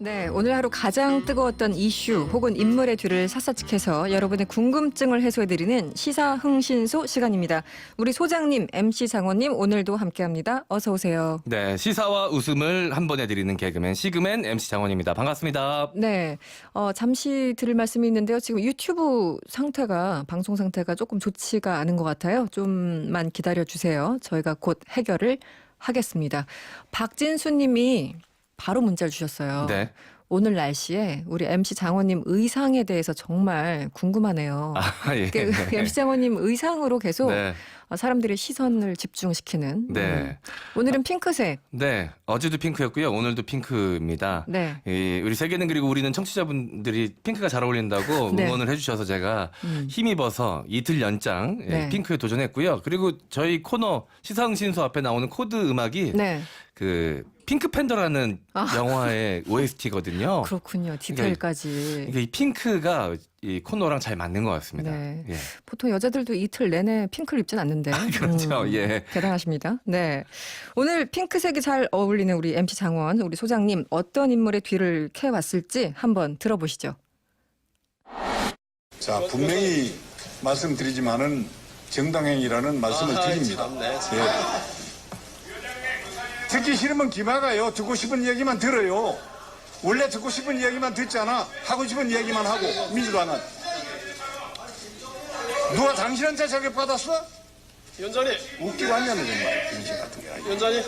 네, 오늘 하루 가장 뜨거웠던 이슈 혹은 인물의 뒤를 샅샅이 캐서 여러분의 궁금증을 해소해드리는 시사흥신소 시간입니다. 우리 소장님, MC 장원님 오늘도 함께합니다. 어서 오세요. 네, 시사와 웃음을 한 번에 드리는 개그맨 시그맨 MC 장원입니다. 반갑습니다. 네, 잠시 드릴 말씀이 있는데요. 지금 유튜브 상태가 방송 상태가 조금 좋지가 않은 것 같아요. 좀만 기다려주세요. 저희가 곧 해결을 하겠습니다. 박진수님이 바로 문자를 주셨어요. 네. 오늘 날씨에 우리 MC 장원님 의상에 대해서 정말 궁금하네요. 예. MC 장원님 의상으로 계속 네. 사람들의 시선을 집중시키는. 네. 오늘은 핑크색. 네. 어제도 핑크였고요. 오늘도 핑크입니다. 네. 우리 세계는 그리고 우리는 청취자분들이 핑크가 잘 어울린다고 네. 응원을 해주셔서 제가 힘입어서 이틀 연장 네. 핑크에 도전했고요. 그리고 저희 코너 시사흥신소 앞에 나오는 코드 음악이 네. 그 핑크 팬더라는 영화의 OST거든요. 그렇군요. 디테일까지. 그러니까 이 핑크가 이 코너랑 잘 맞는 것 같습니다. 네. 예. 보통 여자들도 이틀 내내 핑크를 입진 않는데. 그렇죠. 예. 대단하십니다. 네. 오늘 핑크색이 잘 어울리는 우리 MC 장원, 우리 소장님 어떤 인물의 뒤를 캐왔을지 한번 들어보시죠. 자, 분명히 말씀드리지만은 정당행위라는 말씀을 드립니다. 예. 듣기 싫으면 귀마가요. 듣고 싶은 얘기만 들어요. 원래 듣고 싶은 얘기만 듣잖아. 하고 싶은 얘기만 하고, 민주당은. 누가 당신한테 자격 받았어? 위원장님, 웃기고 하냐는 정말 정신 같은 게 아니야. 위원장님.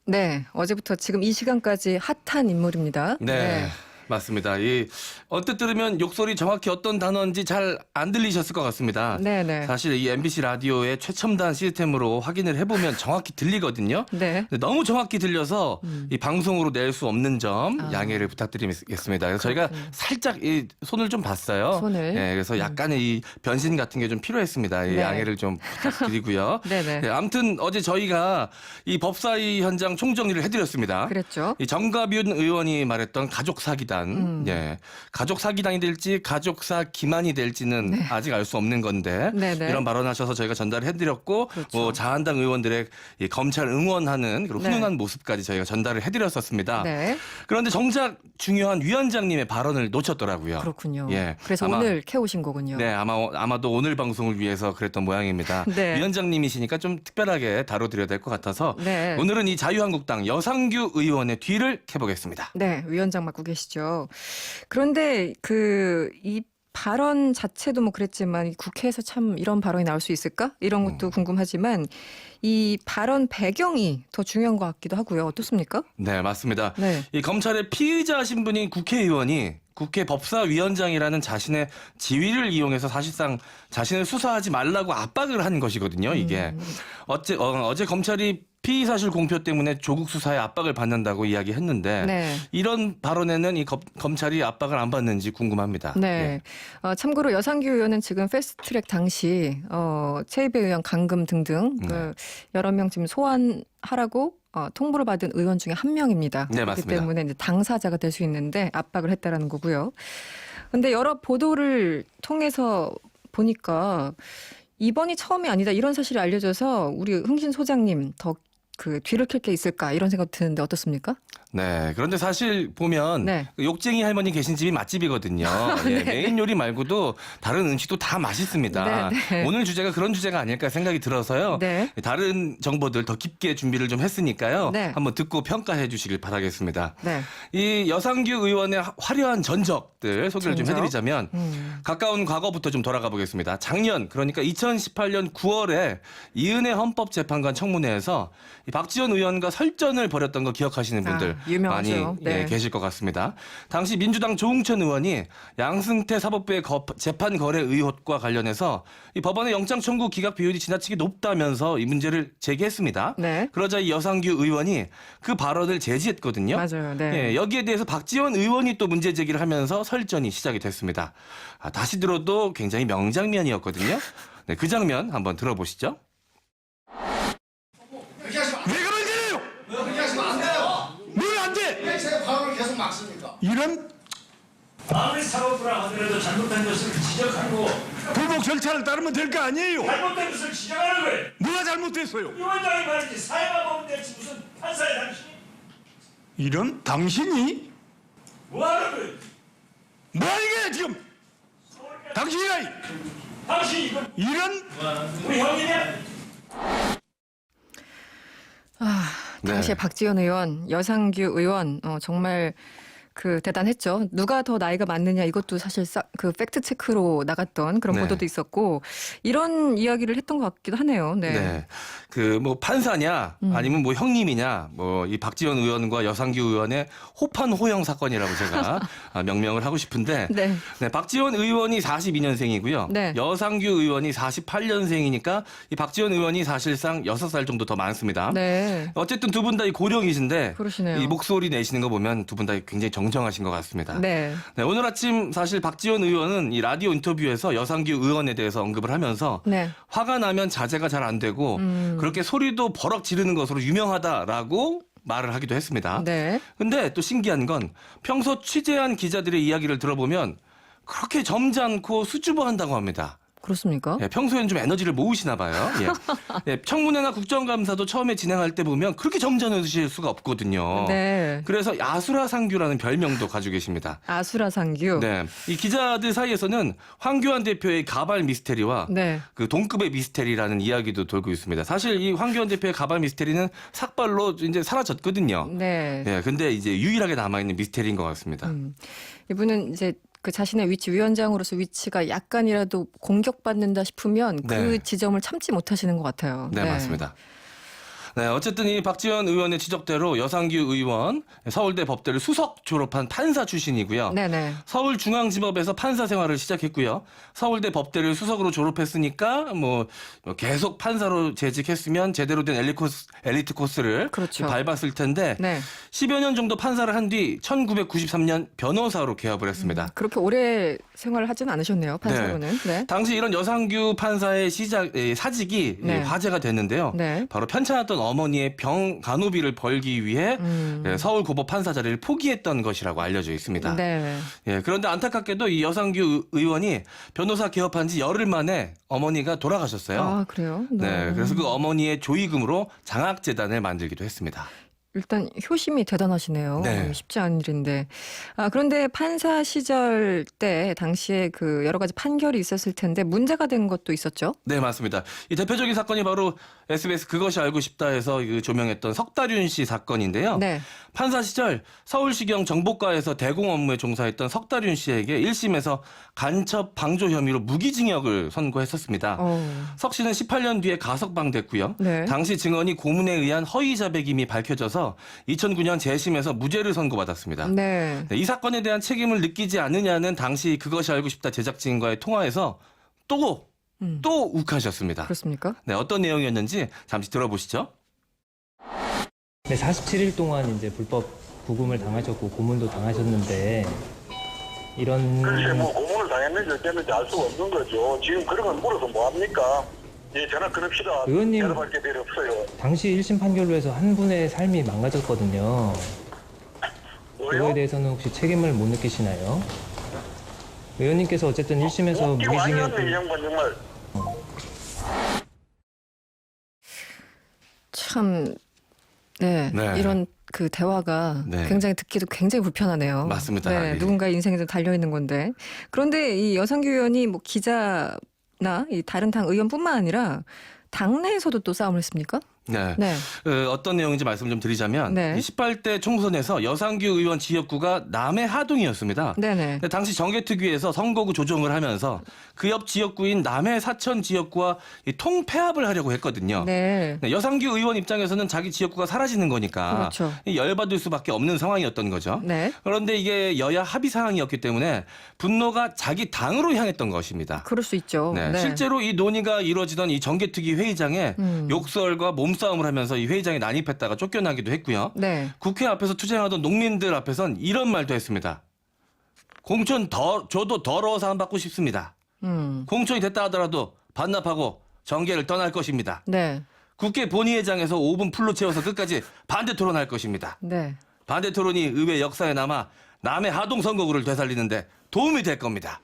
네. 어제부터 지금 이 시간까지 핫한 인물입니다. 네. 맞습니다. 이 언뜻 들으면 욕설이 정확히 어떤 단어인지 잘 안 들리셨을 것 같습니다. 네네. 사실 이 MBC 라디오의 최첨단 시스템으로 확인을 해보면 정확히 들리거든요. 네. 근데 너무 정확히 들려서 이 방송으로 낼 수 없는 점 양해를 부탁드리겠습니다. 그래서 저희가 살짝 이 손을 좀 봤어요. 손을. 네, 그래서 약간의 이 변신 같은 게 좀 필요했습니다. 이 네. 양해를 좀 부탁드리고요. 네네. 네, 아무튼 어제 저희가 이 법사위 현장 총정리를 해드렸습니다. 그랬죠. 이 정가윤 의원이 말했던 가족 사기단, 예, 가족 사기단이 될지 가족사 기만이 될지는 아직 알 수 없는 건데 네네. 이런 발언하셔서 저희가 전달해드렸고 그렇죠. 자한당 의원들의 이 검찰 응원하는 그리고 네. 훈훈한 모습까지 저희가 전달을 해드렸었습니다. 네. 그런데 정작 중요한 위원장님의 발언을 놓쳤더라고요. 그렇군요. 예, 그래서 아마, 오늘 캐오신 거군요. 네, 아마도 오늘 방송을 위해서 그랬던 모양입니다. 네. 위원장님이시니까 좀 특별하게 다뤄드려야 될 것 같아서 네. 오늘은 이 자유한국당 여상규 의원의 뒤를 캐보겠습니다. 네, 위원장 맡고 계시죠. 그런데 이 발언 자체도 뭐 그랬지만 이 국회에서 참 이런 발언이 나올 수 있을까? 이런 것도 궁금하지만 이 발언 배경이 더 중요한 것 같기도 하고요. 어떻습니까? 네, 맞습니다. 네. 이 검찰의 피의자 신분인 국회의원이 국회 법사위원장이라는 자신의 지위를 이용해서 사실상 자신을 수사하지 말라고 압박을 한 것이거든요. 이게 어제 검찰이 피의 사실 공표 때문에 조국 수사에 압박을 받는다고 이야기했는데 네. 이런 발언에는 이 검찰이 압박을 안 받는지 궁금합니다. 네. 참고로 여상규 의원은 지금 패스트트랙 당시 최이배 의원 감금 등등 그 여러 명 지금 소환하라고 통보를 받은 의원 중에 한 명입니다. 네, 그렇기 맞습니다. 때문에 이제 당사자가 될 수 있는데 압박을 했다라는 거고요. 그런데 여러 보도를 통해서 보니까 이번이 처음이 아니다 이런 사실이 알려져서 우리 흥신 소장님 더 그 뒤를 캘 게 있을까 이런 생각 드는데 어떻습니까? 네. 그런데 사실 보면 네. 욕쟁이 할머니 계신 집이 맛집이거든요. 예, 메인 요리 말고도 다른 음식도 다 맛있습니다. 네, 네. 오늘 주제가 그런 주제가 아닐까 생각이 들어서요. 네. 다른 정보들 더 깊게 준비를 좀 했으니까요. 네. 한번 듣고 평가해 주시길 바라겠습니다. 네. 이 여상규 의원의 화려한 전적들 소개를 좀 전적? 해드리자면 가까운 과거부터 좀 돌아가 보겠습니다. 작년 그러니까 2018년 9월에 이은혜 헌법재판관 청문회에서 이 박지원 의원과 설전을 벌였던 거 기억하시는 분들 유명하죠. 많이 네. 계실 것 같습니다. 당시 민주당 조웅천 의원이 양승태 사법부의 재판 거래 의혹과 관련해서 이 법원의 영장 청구 기각 비율이 지나치게 높다면서 이 문제를 제기했습니다. 네. 그러자 이 여상규 의원이 그 발언을 제지했거든요. 맞아요. 네. 예, 여기에 대해서 박지원 의원이 또 문제 제기를 하면서 설전이 시작이 됐습니다. 다시 들어도 굉장히 명장면이었거든요. 네, 그 장면 한번 들어보시죠. 왜 그러는데요? 그렇게 하시면 안 돼요. 뭘 안 돼? 왜 제가 발언을 계속 막습니까? 이런 아무리 사법부라 하더라도 잘못된 것을 지적하고 불복 절차를 따르면 될 거 아니에요? 잘못된 것을 지적하는 거예요. 뭐가 잘못됐어요? 위원장이 말이지 사회가 보면 될지 무슨 판사의 당신이 이런 당신이 뭐하는 거야? 뭐하는 거야 지금? 당신이가 당신 이거 이런 우리 형이냐? 당시에 네. 박지원 의원, 여상규 의원 정말 그 대단했죠. 누가 더 나이가 많느냐 이것도 사실 그 팩트 체크로 나갔던 그런 네. 보도도 있었고 이런 이야기를 했던 것 같기도 하네요. 네. 네. 그 뭐 판사냐 아니면 뭐 형님이냐 뭐 이 박지원 의원과 여상규 의원의 호판호영 사건이라고 제가 명명을 하고 싶은데 네. 네, 박지원 의원이 42년생이고요. 네. 여상규 의원이 48년생이니까 이 박지원 의원이 사실상 6살 정도 더 많습니다. 네. 어쨌든 두 분 다 이 고령이신데 그러시네요. 이 목소리 내시는 거 보면 두 분 다 굉장히 정정하신 것 같습니다. 네. 네, 오늘 아침 사실 박지원 의원은 이 라디오 인터뷰에서 여상규 의원에 대해서 언급을 하면서 네. 화가 나면 자제가 잘 안 되고 그렇게 소리도 버럭 지르는 것으로 유명하다라고 말을 하기도 했습니다. 네. 근데 또 신기한 건 평소 취재한 기자들의 이야기를 들어보면 그렇게 점잖고 수줍어한다고 합니다. 그렇습니까? 예, 평소엔 좀 에너지를 모으시나 봐요. 예. 예, 청문회나 국정감사도 처음에 진행할 때 보면 그렇게 점잖으실 수가 없거든요. 네. 그래서 아수라상규라는 별명도 가지고 계십니다. 아수라상규. 네, 이 기자들 사이에서는 황교안 대표의 가발 미스테리와 네. 그 동급의 미스테리라는 이야기도 돌고 있습니다. 사실 이 황교안 대표의 가발 미스테리는 삭발로 이제 사라졌거든요. 네. 예, 근데 이제 유일하게 남아있는 미스테리인 것 같습니다. 이분은 이제 그 자신의 위치 위원장으로서 위치가 약간이라도 공격받는다 싶으면 그 네. 지점을 참지 못하시는 것 같아요. 네, 맞습니다. 네, 어쨌든 이 박지원 의원의 지적대로 여상규 의원 서울대 법대를 수석 졸업한 판사 출신이고요. 네네. 서울중앙지법에서 판사 생활을 시작했고요. 서울대 법대를 수석으로 졸업했으니까 뭐 계속 판사로 재직했으면 제대로 된 엘리트 코스를 그렇죠. 밟았을 텐데 네. 10여 년 정도 판사를 한 뒤 1993년 변호사로 개업을 했습니다. 그렇게 오래 생활을 하진 않으셨네요. 판사로는. 네. 당시 이런 여상규 판사의 사직이 네. 화제가 됐는데요. 네. 바로 편찮았던 어머니의 병 간호비를 벌기 위해 서울고법 판사 자리를 포기했던 것이라고 알려져 있습니다. 네. 예, 그런데 안타깝게도 이 여상규 의원이 변호사 개업한 지 열흘 만에 어머니가 돌아가셨어요. 아, 그래요? 네, 그래서 그 어머니의 조의금으로 장학재단을 만들기도 했습니다. 일단 효심이 대단하시네요. 네. 쉽지 않은 일인데. 그런데 판사 시절 때 당시에 그 여러 가지 판결이 있었을 텐데 문제가 된 것도 있었죠? 네, 맞습니다. 이 대표적인 사건이 바로 SBS 그것이 알고 싶다에서 조명했던 석다륜 씨 사건인데요. 네. 판사 시절 서울시경 정보과에서 대공 업무에 종사했던 석다륜 씨에게 1심에서 간첩 방조 혐의로 무기징역을 선고했었습니다. 석 씨는 18년 뒤에 가석방됐고요. 네. 당시 증언이 고문에 의한 허위 자백임이 밝혀져서 2009년 재심에서 무죄를 선고받았습니다. 네. 네, 이 사건에 대한 책임을 느끼지 않느냐는 당시 그것이 알고 싶다 제작진과의 통화에서 또 욱하셨습니다. 그렇습니까? 네, 어떤 내용이었는지 잠시 들어보시죠. 네, 47일 동안 이제 불법 구금을 당하셨고 고문도 당하셨는데 이런 글쎄 뭐 고문을 당했는지 어쨌는지 알 수가 없는 거죠. 지금 그런 건 물어서 뭐합니까? 예, 전화 끊읍시다. 의원님. 대답할 게 별로 없어요. 당시 1심 판결로 해서 한 분의 삶이 망가졌거든요. 그거에 뭐요? 대해서는 혹시 책임을 못 느끼시나요? 의원님께서 어쨌든 1심에서 웃기고 아니었네, 이 무기징역을 양반 정말. 참, 네. 네. 이런 그 대화가 네. 굉장히 듣기도 굉장히 불편하네요. 맞습니다. 네. 예. 누군가의 인생에 좀 달려있는 건데. 그런데 이 여상규 의원이 뭐 기자나 이 다른 당 의원뿐만 아니라 당내에서도 또 싸움을 했습니까? 네. 네. 어떤 내용인지 말씀 좀 드리자면 네. 이 18대 총선에서 여상규 의원 지역구가 남해 하동이었습니다. 네네. 근데 당시 정개특위에서 선거구 조정을 하면서 그 옆 지역구인 남해 사천 지역구와 이 통폐합을 하려고 했거든요. 네. 네, 여상규 의원 입장에서는 자기 지역구가 사라지는 거니까 그렇죠. 이 열받을 수밖에 없는 상황이었던 거죠. 네. 그런데 이게 여야 합의 사항이었기 때문에 분노가 자기 당으로 향했던 것입니다. 그럴 수 있죠. 네, 네. 실제로 이 논의가 이루어지던 이 정개특위 회의장에 욕설과 몸싸움을 하면서 이 회의장에 난입했다가 쫓겨나기도 했고요. 네. 국회 앞에서 투쟁하던 농민들 앞에선 이런 말도 했습니다. 공천 저도 더러워서 안 받고 싶습니다. 공천이 됐다 하더라도 반납하고 정계를 떠날 것입니다. 네. 국회 본회의장에서 5분 풀로 채워서 끝까지 반대 토론할 것입니다. 네. 반대 토론이 의회 역사에 남아 남의 하동 선거구를 되살리는데 도움이 될 겁니다.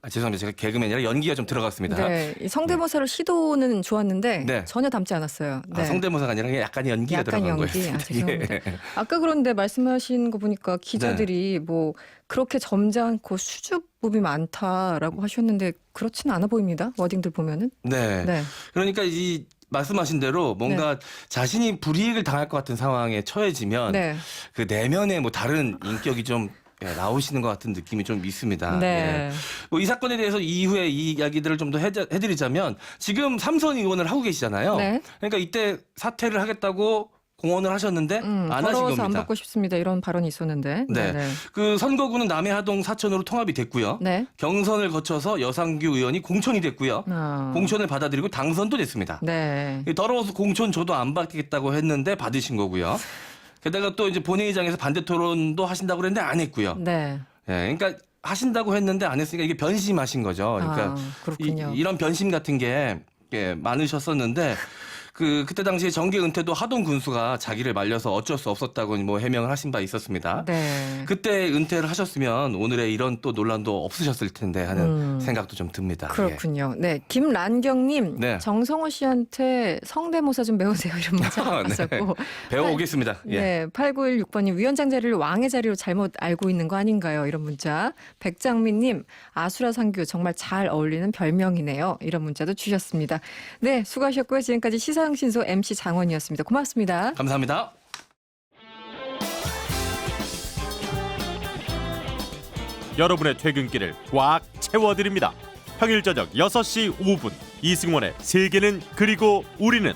죄송합니다. 제가 개그맨이 아니라 연기가 좀 들어갔습니다. 네, 이 성대모사를 시도는 좋았는데 네. 전혀 닮지 않았어요. 네. 성대모사가 아니라 약간 연기가 약간 들어간 연기. 거였습니다. 죄송합니다. 예. 아까 그런데 말씀하신 거 보니까 기자들이 뭐 그렇게 점잖고 수줍음이 많다라고 하셨는데 그렇지는 않아 보입니다. 워딩들 보면은. 네. 네. 그러니까 이 말씀하신 대로 뭔가 자신이 불이익을 당할 것 같은 상황에 처해지면 네. 그 내면에 뭐 다른 인격이 좀 나오시는 것 같은 느낌이 좀 있습니다. 네. 뭐 이 사건에 대해서 이후에 이 이야기들을 좀 더 해드리자면 지금 삼선 의원을 하고 계시잖아요. 네. 그러니까 이때 사퇴를 하겠다고 공언을 하셨는데 안 하신 걸어서 겁니다. 안 받고 싶습니다. 이런 발언이 있었는데. 네. 네. 그 선거구는 남해하동 사천으로 통합이 됐고요. 네. 경선을 거쳐서 여상규 의원이 공천이 됐고요. 아. 공천을 받아들이고 당선도 됐습니다. 네. 더러워서 공천 저도 안 받겠다고 했는데 받으신 거고요. 게다가 또 이제 본회의장에서 반대 토론도 하신다고 그랬는데 안 했고요. 네. 예, 그러니까 하신다고 했는데 안 했으니까 이게 변심하신 거죠. 그러니까 그렇군요. 이런 변심 같은 게 많으셨었는데 그때 당시에 정계 은퇴도 하동 군수가 자기를 말려서 어쩔 수 없었다고 뭐 해명을 하신 바 있었습니다. 네. 그때 은퇴를 하셨으면 오늘의 이런 또 논란도 없으셨을 텐데 하는 생각도 좀 듭니다. 그렇군요. 네. 김란경님, 네. 정성호 씨한테 성대모사 좀 배우세요. 이런 문자 네. 왔었고. 배워오겠습니다. 예. 네. 8916번님, 위원장 자리를 왕의 자리로 잘못 알고 있는 거 아닌가요? 이런 문자. 백장민님, 아수라상규 정말 잘 어울리는 별명이네요. 이런 문자도 주셨습니다. 네. 수고하셨고요. 지금까지 시사흥신소 MC 장원이었습니다. 고맙습니다. 감사합니다. 여러분의 퇴근길을 꽉 채워드립니다. 평일 저녁 6시 5분 이승원의 세계는 그리고 우리는